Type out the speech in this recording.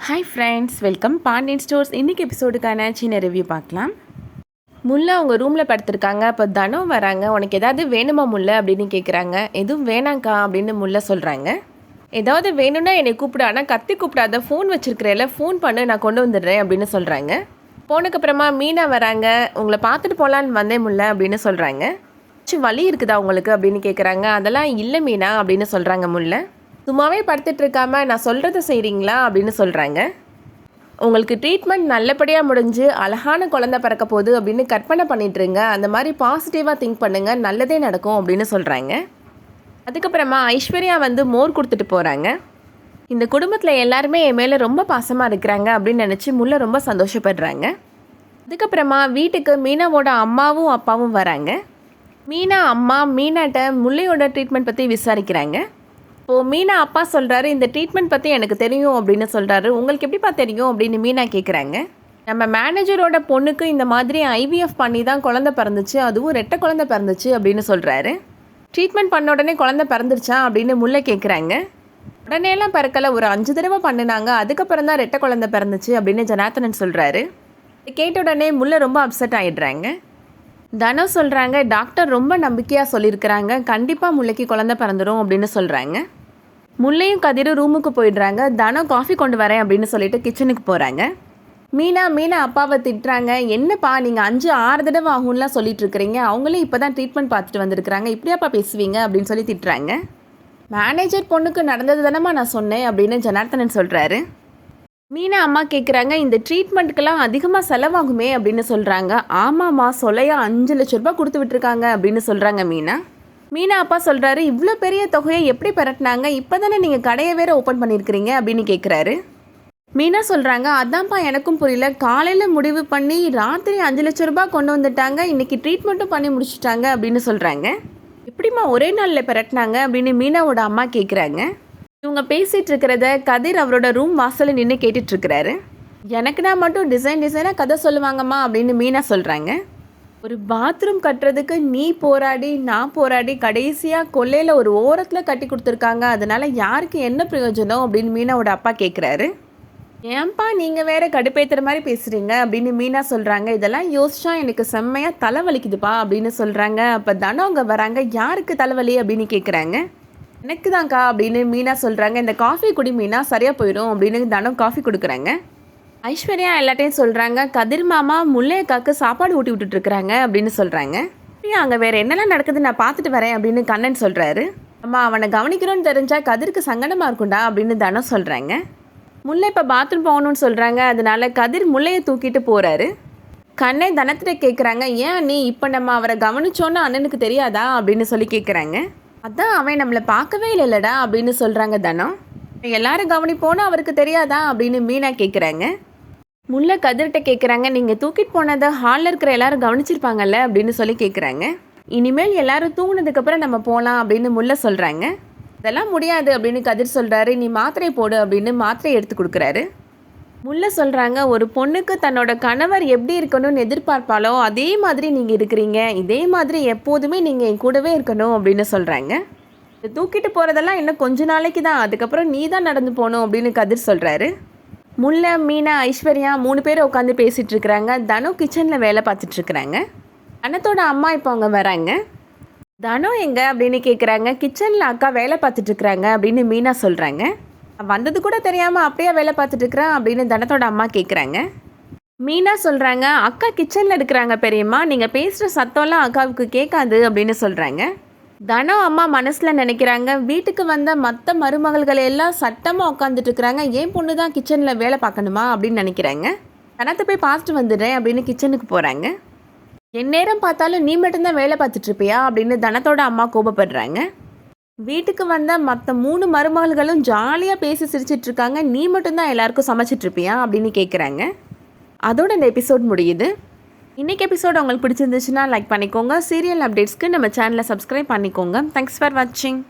Hi friends, welcome Pandian stores. இன்றைக்கி எபிசோடுக்கான சின்ன ரிவ்யூ பார்க்கலாம். முல்லை அவங்க ரூமில் படுத்திருக்காங்க. அப்போ தனம் வராங்க. உனக்கு ஏதாவது வேணுமா முல்லை அப்படின்னு கேட்குறாங்க. எதுவும் வேணாங்க்கா அப்படின்னு முல்லை சொல்கிறாங்க. ஏதாவது வேணும்னா என்னை கூப்பிடு, ஆனால் கத்தி கூப்பிடாத, ஃபோன் வச்சுருக்கிறேல்ல, ஃபோன் பண்ணு, நான் கொண்டு வந்துடுறேன் அப்படின்னு சொல்கிறாங்க. போனதுக்கப்புறமா மீனா வராங்க. உங்களை பார்த்துட்டு போகலான்னு வந்தேன் முல்லை அப்படின்னு சொல்கிறாங்க. வலி இருக்குதா உங்களுக்கு அப்படின்னு கேட்குறாங்க. அதெல்லாம் இல்லை மீனா அப்படின்னு சொல்கிறாங்க முல்லை. சும்மாவே படுத்துட்டு இருக்காம நான் சொல்கிறத செய்கிறீங்களா அப்படின்னு சொல்கிறாங்க. உங்களுக்கு ட்ரீட்மெண்ட் நல்லபடியாக முடிஞ்சு அழகான குழந்தை பிறக்க போகுது அப்படின்னு கற்பனை பண்ணிட்டுருங்க. அந்த மாதிரி பாசிட்டிவாக திங்க் பண்ணுங்கள், நல்லதே நடக்கும் அப்படின்னு சொல்கிறாங்க. அதுக்கப்புறமா ஐஸ்வர்யா வந்து மோர் கொடுத்துட்டு போகிறாங்க. இந்த குடும்பத்தில் எல்லாருமே என் மேலே ரொம்ப பாசமாக இருக்கிறாங்க அப்படின்னு நினச்சி முல்லை ரொம்ப சந்தோஷப்படுறாங்க. அதுக்கப்புறமா வீட்டுக்கு மீனாவோட அம்மாவும் அப்பாவும் வராங்க. மீனா அம்மா மீனாட்ட முல்லையோட ட்ரீட்மெண்ட் பற்றி விசாரிக்கிறாங்க. இப்போது மீனா அப்பா சொல்கிறாரு, இந்த ட்ரீட்மெண்ட் பற்றி எனக்கு தெரியும் அப்படின்னு சொல்கிறாரு. உங்களுக்கு எப்படிப்பா தெரியும் அப்படின்னு மீனா கேட்குறாங்க. நம்ம மேனேஜரோட பொண்ணுக்கு இந்த மாதிரி ஐவிஎஃப் பண்ணி தான் குழந்தை பிறந்துச்சு, அதுவும் ரெட்டை குழந்தை பிறந்துச்சு அப்படின்னு சொல்கிறாரு. ட்ரீட்மெண்ட் பண்ண உடனே குழந்தை பிறந்துருச்சா அப்படின்னு முல்லை கேட்குறாங்க. உடனேலாம் பிறக்கலை, ஒரு 5 தடவை பண்ணினாங்க, அதுக்கப்புறம் தான் ரெட்டை குழந்தை பிறந்துச்சு அப்படின்னு ஜனார்த்தனன் சொல்கிறாரு. கேட்ட உடனே முல்லை ரொம்ப அப்செட் ஆகிடுறாங்க. தனம் சொல்கிறாங்க, டாக்டர் ரொம்ப நம்பிக்கையாக சொல்லியிருக்கிறாங்க, கண்டிப்பாக முல்லைக்கு குழந்தை பிறந்துடும் அப்படின்னு சொல்கிறாங்க. முல்லையும் கதிரும் ரூமுக்கு போயிடுறாங்க. தனம் காஃபி கொண்டு வரேன் அப்படின்னு சொல்லிட்டு கிச்சனுக்கு போகிறாங்க. மீனா அப்பாவை திட்டுறாங்க. என்னப்பா நீங்கள் 5-6 தடவை ஆகும்லாம் சொல்லிட்டு இருக்கிறீங்க, அவங்களே இப்போ தான் ட்ரீட்மெண்ட் பார்த்துட்டு வந்திருக்கிறாங்க, இப்படியாப்பா பேசுவீங்க அப்படின்னு சொல்லி திட்டுறாங்க. மேனேஜர் பொண்ணுக்கு நடந்தது தானம்மா நான் சொன்னேன் அப்படின்னு ஜனார்த்தனன் சொல்கிறாரு. மீனா அம்மா கேட்குறாங்க, இந்த ட்ரீட்மெண்ட்டுக்கெல்லாம் அதிகமாக செலவாகுமே அப்படின்னு சொல்கிறாங்க. ஆமாம்மா, சொல்லையா 5 லட்ச ரூபா கொடுத்து விட்டுருக்காங்க அப்படின்னு சொல்கிறாங்க மீனா அப்பா சொல்கிறாரு, இவ்வளோ பெரிய தொகையை எப்படி பெரட்டினாங்க, இப்போ தானே நீங்கள் கடையை வேறு ஓப்பன் பண்ணியிருக்கிறீங்க அப்படின்னு கேட்குறாரு. மீனா சொல்கிறாங்க, அதான்ப்பா எனக்கும் புரியல, காலையில் முடிவு பண்ணி ராத்திரி 5 லட்ச ரூபா கொண்டு வந்துட்டாங்க, இன்றைக்கி ட்ரீட்மெண்ட்டும் பண்ணி முடிச்சுட்டாங்க அப்படின்னு சொல்கிறாங்க. எப்படிம்மா ஒரே நாளில் பெரட்டினாங்க அப்படின்னு மீனாவோட அம்மா கேட்குறாங்க. இவங்க பேசிகிட்டு இருக்கிறத கதிர் அவரோட ரூம் வாசலில் நின்று கேட்டுட்ருக்கிறாரு. எனக்குனா மட்டும் டிசைனாக கதை சொல்லுவாங்கம்மா அப்படின்னு மீனா சொல்கிறாங்க. ஒரு பாத்ரூம் கட்டுறதுக்கு நீ போராடி நான் போராடி கடைசியாக கொல்லையில் ஒரு ஓரத்தில் கட்டி கொடுத்துருக்காங்க, அதனால் யாருக்கு என்ன பிரயோஜனம் அப்படின்னு மீனாவோட அப்பா கேட்குறாரு. ஏன்பா நீங்கள் வேறு கடுப்பேற்றுற மாதிரி பேசுகிறீங்க அப்படின்னு மீனா சொல்கிறாங்க. இதெல்லாம் யோசிச்சா எனக்கு செம்மையாக தலைவலிக்குதுப்பா அப்படின்னு சொல்கிறாங்க. அப்போ தனம் அங்கே வராங்க. யாருக்கு தலைவலி அப்படின்னு கேட்குறாங்க. எனக்கு தான்க்கா அப்படின்னு மீனா சொல்கிறாங்க. இந்த காஃபி குடி மீனா, சரியாக போயிடும் அப்படின்னு தனம் காஃபி கொடுக்குறாங்க. ஐஸ்வர்யா எல்லாத்தையும் சொல்கிறாங்க, கதிர் மாமா முல்லையக்காக்கு சாப்பாடு ஊட்டி விட்டுட்டுருக்குறாங்க அப்படின்னு சொல்கிறாங்க. அங்கே வேறு என்னெல்லாம் நடக்குது நான் பார்த்துட்டு வரேன் அப்படின்னு கண்ணன் சொல்கிறாரு. அம்மா அவனை கவனிக்கிறோன்னு தெரிஞ்சால் கதிருக்கு சங்கடமாக இருக்கும்டா அப்படின்னு தனம் சொல்கிறாங்க. முல்லை இப்போ பாத்ரூம் போகணுன்னு சொல்கிறாங்க. அதனால கதிர் முல்லையை தூக்கிட்டு போகிறாரு. கண்ணை தனத்திட்ட கேட்குறாங்க, ஏன் நீ இப்போ நம்ம அவரை கவனிச்சோன்னு அண்ணனுக்கு தெரியாதா அப்படின்னு சொல்லி கேட்குறாங்க. அதான் அவன் நம்மளை பார்க்கவே இல்லைல்லடா அப்படின்னு சொல்கிறாங்க தனம். எல்லாரும் கவனிப்போன்னு அவருக்கு தெரியாதா அப்படின்னு மீனா கேட்குறாங்க. முல்லை கதிர்கிட்ட கேட்குறாங்க, நீங்கள் தூக்கிட்டு போனதை ஹாலில் இருக்கிற எல்லாரும் கவனிச்சிருப்பாங்கல்ல அப்படின்னு சொல்லி கேட்குறாங்க. இனிமேல் எல்லாரும் தூங்கினதுக்கப்புறம் நம்ம போகலாம் அப்படின்னு முல்லை சொல்கிறாங்க. இதெல்லாம் முடியாது அப்படின்னு கதிர் சொல்கிறாரு. நீ மாத்திரை போடு அப்படின்னு மாத்திரை எடுத்து கொடுக்குறாரு. முல்லை சொல்கிறாங்க, ஒரு பொண்ணுக்கு தன்னோட கணவர் எப்படி இருக்கணும்னு எதிர்பார்ப்பாலோ அதே மாதிரி நீங்கள் இருக்கிறீங்க, இதே மாதிரி எப்போதுமே நீங்கள் என் கூடவே இருக்கணும் அப்படின்னு சொல்கிறாங்க. தூக்கிட்டு போகிறதெல்லாம் இன்னும் கொஞ்ச நாளைக்கு தான், அதுக்கப்புறம் நீ தான் நடந்து போகணும் அப்படின்னு கதிர் சொல்கிறாரு. முல்லை மீனா ஐஸ்வர்யா 3 பேர் உட்காந்து பேசிகிட்டு இருக்கிறாங்க. தனம் கிச்சனில் வேலை பார்த்துட்ருக்குறாங்க. தனத்தோட அம்மா இப்போ அவங்க வராங்க. தனம் எங்கே அப்படின்னு கேட்குறாங்க. கிச்சனில் அக்கா வேலை பார்த்துட்ருக்குறாங்க அப்படின்னு மீனா சொல்கிறாங்க. வந்தது கூட தெரியாமல் அப்படியே வேலை பார்த்துட்ருக்குறான் அப்படின்னு தனத்தோட அம்மா கேட்குறாங்க. மீனா சொல்கிறாங்க, அக்கா கிச்சனில் இருக்கிறாங்க பெரியம்மா, நீங்கள் பேசுகிற சத்தம்லாம் அக்காவுக்கு கேட்காது அப்படின்னு சொல்கிறாங்க. தனம் அம்மா மனசில் நினைக்கிறாங்க, வீட்டுக்கு வந்த மற்ற மருமகள்கள் எல்லாம் சட்டமாக உட்காந்துட்ருக்குறாங்க, ஏன் பொண்ணு தான் கிச்சனில் வேலை பார்க்கணுமா அப்படின்னு நினைக்கிறாங்க. தனத்தை போய் பார்த்துட்டு வந்துடுறேன் அப்படின்னு கிச்சனுக்கு போகிறாங்க. என் நேரம் பார்த்தாலும் நீ மட்டும்தான் வேலை பார்த்துட்ருப்பியா அப்படின்னு தனத்தோட அம்மா கோபப்படுறாங்க. வீட்டுக்கு வந்த மற்ற 3 மருமகள்களும் ஜாலியாக பேசி சிரிச்சிட்ருக்காங்க, நீ மட்டும்தான் எல்லாருக்கும் சமைச்சிட்ருப்பியா அப்படின்னு கேட்குறாங்க. அதோட இந்த எபிசோட் முடியுது. இன்றைக்கி எபிசோட் உங்களுக்கு பிடிச்சிருந்துச்சுன்னா லைக் பண்ணிக்கோங்க. சீரியல் அப்டேட்ஸ்க்கு நம்ம சேனலை சப்ஸ்கிரைப் பண்ணிக்கோங்க. தேங்க்ஸ் ஃபார் வாட்சிங்.